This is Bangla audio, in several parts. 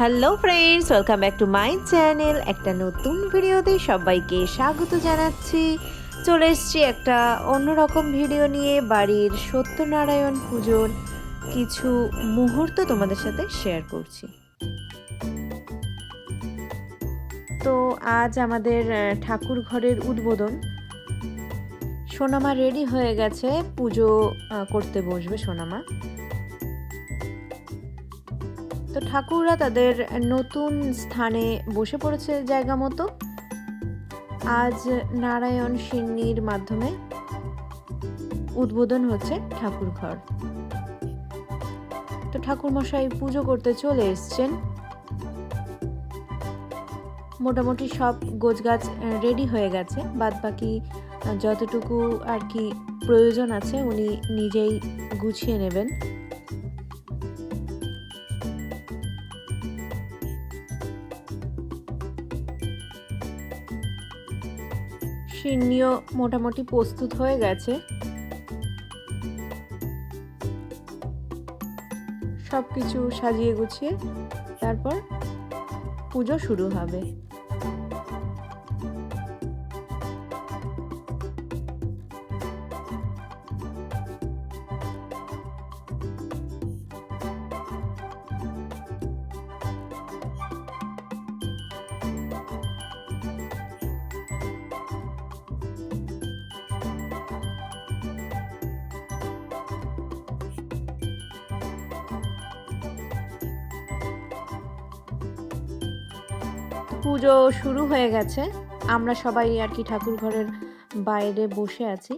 Hello friends, welcome back to my channel. একটা নতুন ভিডিওতে সবাইকে স্বাগত জানাচ্ছি। চলে এসেছি একটা অন্যরকম ভিডিও নিয়ে। বাড়ির সত্যনারায়ণ পুজোর কিছু মুহূর্ত তোমাদের সাথে শেয়ার করছি। তো আজ আমাদের ঠাকুর ঘরের উদ্বোধন। সোনামা রেডি হয়ে গেছে, পুজো করতে বসবে সোনামা। তো ঠাকুররা তাদের নতুন স্থানে বসে পড়েছে জায়গা মতো। আজ নারায়ণ সিন্নির মাধ্যমে উদ্বোধন হচ্ছে ঠাকুর ঘর। তো ঠাকুরমশাই পুজো করতে চলে এসছেন। মোটামুটি সব গোছগাছ রেডি হয়ে গেছে, বাদ বাকি যতটুকু আর কি প্রয়োজন আছে উনি নিজেই গুছিয়ে নেবেন। সিন্নিও মোটামুটি প্রস্তুত হয়ে গেছে। সব কিছু সাজিয়ে গুছিয়ে তারপর পুজো শুরু হবে। পুজো শুরু হয়ে গেছে। আমরা সবাই আর কি ঠাকুর ঘরের বাইরে বসে আছি।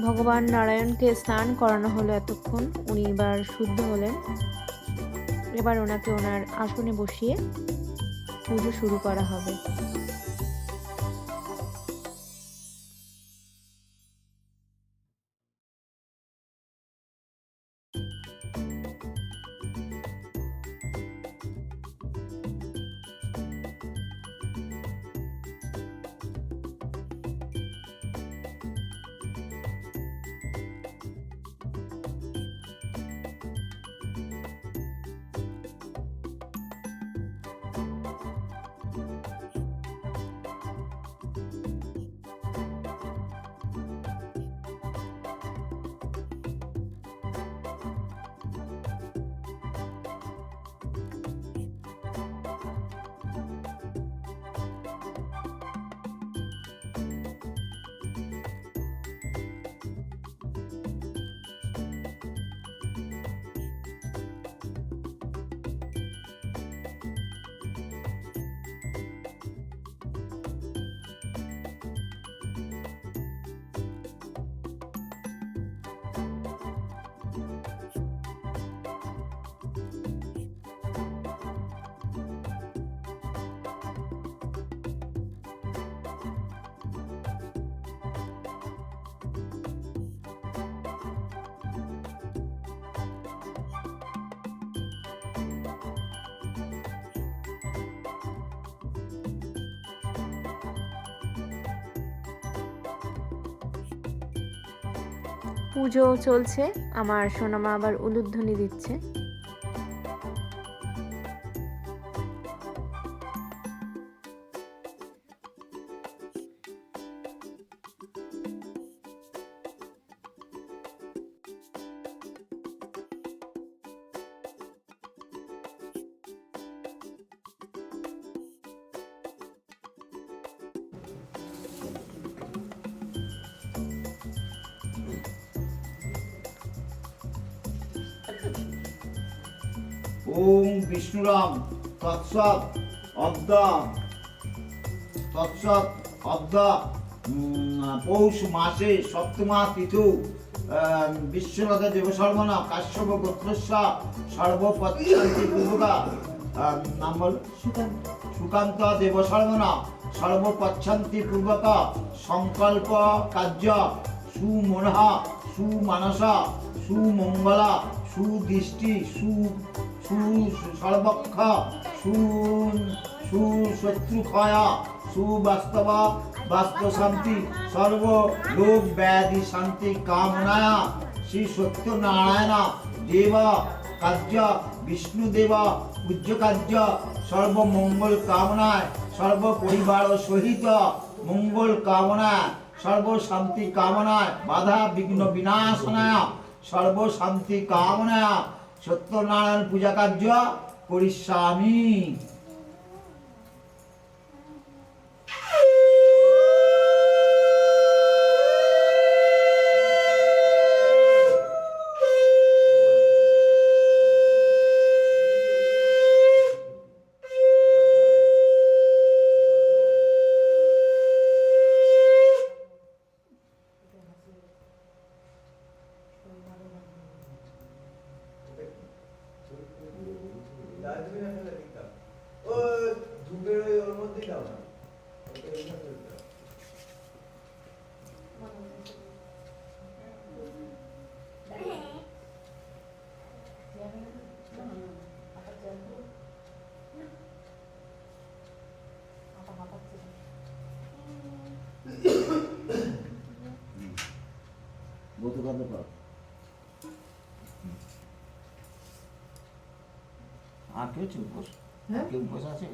ভগবান নারায়ণকে স্নান করানো হলো এতক্ষণ, উনি এবার শুদ্ধ হলেন। এবার ওনাকে ওনার আসনে বসিয়ে পুজো শুরু করা হবে। পুজো চলছে, আমার সোনামা আবার উলুধ্বনি দিচ্ছে। ওম বিষ্ণুরাম তৎসৎ অদ্যা তৎসৎ অদ্যা পৌষ মাসে সপ্তমা তিথু বিশ্বনাথ দেবশর্মণা কাশ্যপ গোত্রস্য সর্বপত্যান্তি পূর্বকা নাম বল সুকান্ত দেবশর্মণা সর্বপচ্ছন্তি পূর্বক সংকল্প কার্য সুমনহা সুমানসা সুমঙ্গলা সুদৃষ্টি সর্বক্ষ সুশত্রুক্ষয়া সুবাস্তব বাস্তব শান্তি সর্ব রোগ ব্যাধি শান্তি কামনায়া শ্রী সত্যনারায়ণ দেব কার্য বিষ্ণুদেব পূজ্য কার্য সর্বমঙ্গল কামনায় সর্বপরিবার সহিত মঙ্গল কামনায় সর্বশান্তি কামনায় বাধা বিঘ্ন বিনাশনায় সর্বশান্তি কামনায় সত্যনারায়ণ পূজা কার্য করিষ্যামি। আর কেউ উপোস? হ্যাঁ? কেউ উপোস আছে?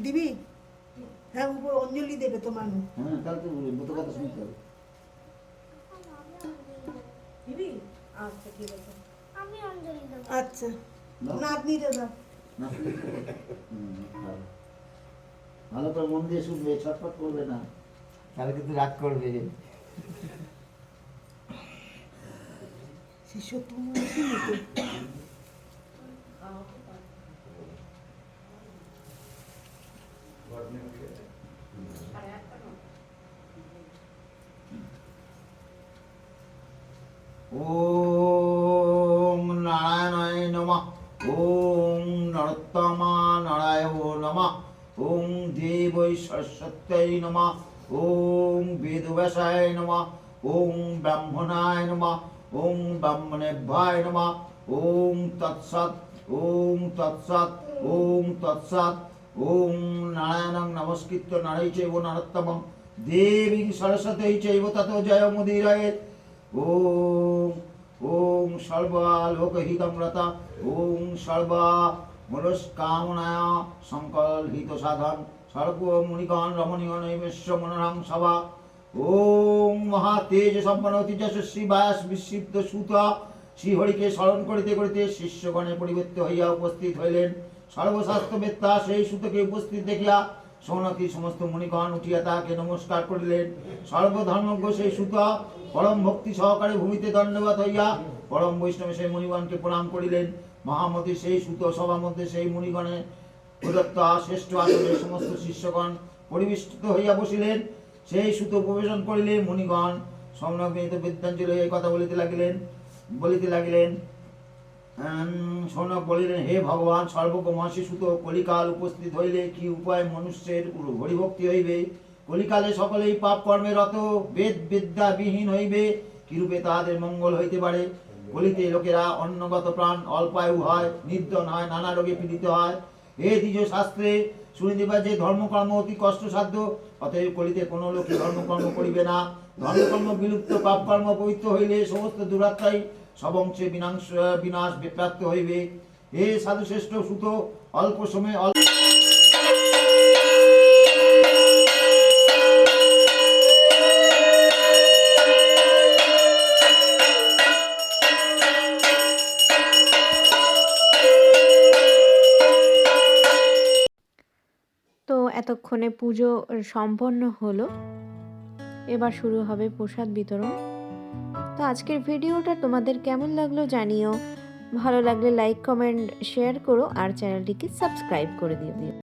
দিবি? হ্যাঁ, উপর অঞ্জলি দেবে তো মানুষ। হ্যাঁ, তাহলে তো ব্রত কথা শুনতে হবে। দিবি? আচ্ছা, ঠিক আছে। আমি অঞ্জলি দেব। আচ্ছা, নাতনিরে দাও। ভালো। ভালো করে মন দিয়ে শুনবে, ছটফট করবে না, তাহলে কিন্তু রাগ করবে। শিষ্য তুমি শুনতে ওম নারায়ণায় নমঃ ওম নরোত্তমা নারায়ণ নমঃ ওম দেবৈ সরস্বত্যৈ নমঃ ওম বেদব্যাসায় নমঃ ওম ব্রাহ্মণায় নমঃ ওম ব্রাহ্মণেভ্যায় নমঃ ওম তৎসৎ ওম তৎসৎ ওম তৎসৎ ওম নারায়ণং নমস্কৃত্য নারৈ চৈব নরোত্তমং দেবী সরস্বতী চৈব ততো জয়মুদীরয়েৎ। ওম ওম সর্বালোকহিতং রতা ওম সর্বা মনস্কামনায়া সংকল্পিত সাধন সর্বমুনিগণ রমণীয় নৈবেশ্য মনোরং সভা। ওম মহাতেজ সম্পন্ন তেজস্বী ব্যাস বিক্ষিপ্ত সুত শ্রীহরিকে স্মরণ করিতে করিতে শিষ্যগণে পরিবর্তিত হইয়া উপস্থিত হইলেন। সর্বশাস্ত্রবেত্তা সেই সুতকে উপস্থিত দেখিয়া সৌনকী সমস্ত মুনিগণ উঠিয়া তাহাকে নমস্কার করিলেন। সর্বধর্মজ্ঞ সেই সুত পরম ভক্তি সহকারে ভূমিতে দণ্ডবত হইয়া পরম বৈষ্ণব সেই মুনিগণকে প্রণাম করিলেন। মহামতি সেই সুত সভার মধ্যে সেই মুনিগণে প্রদত্ত শ্রেষ্ঠ আসনে সমস্ত শিষ্যগণ পরিবেষ্টিত হইয়া বসিলেন। সেই সুত উপবেশন করিলে মুনিগণ সমনগ্নিত বিদ্যাঞ্জলি এই কথা বলিতে লাগিলেন। সৌনক বলিলেন, হে ভগবান, সর্বজ্ঞ মহর্ষি সুত, কলিকাল উপস্থিত হইলে কি উপায় মনুষ্যের হরিভক্তি হইবে? কলিকালে সকলেই পাপ কর্মে রত, বেদ বিদ্যা বিহীন হইবে, কিরূপে তাহাদের মঙ্গল হইতে পারে? কলিতে লোকেরা অন্নগত প্রাণ, অল্পায়ু হয়, নির্ধন হয়, নানা রোগে পীড়িত হয়। হে দ্বিজ শাস্ত্রে শুনিতে যে ধর্মকর্ম অতি কষ্টসাধ্য, অতএব কলিতে কোনো লোকই ধর্মকর্ম করিবে না। ধর্মকর্ম বিলুপ্ত, পাপ কর্ম পবিত্র হইলে সমস্ত দুরাত্মাই সবংশে বিনাশ বিপ্রাপ্ত হইবে। হে সাধু শ্রেষ্ঠ সুত, অল্প সময়ে তো এতক্ষণে পুজো সম্পন্ন হলো, এবার শুরু হবে প্রসাদ বিতরণ। তো আজকের ভিডিওটা তোমাদের কেমন লাগলো জানিও। ভালো লাগলে লাইক কমেন্ট শেয়ার করো আর চ্যানেলটিকে সাবস্ক্রাইব করে দিও।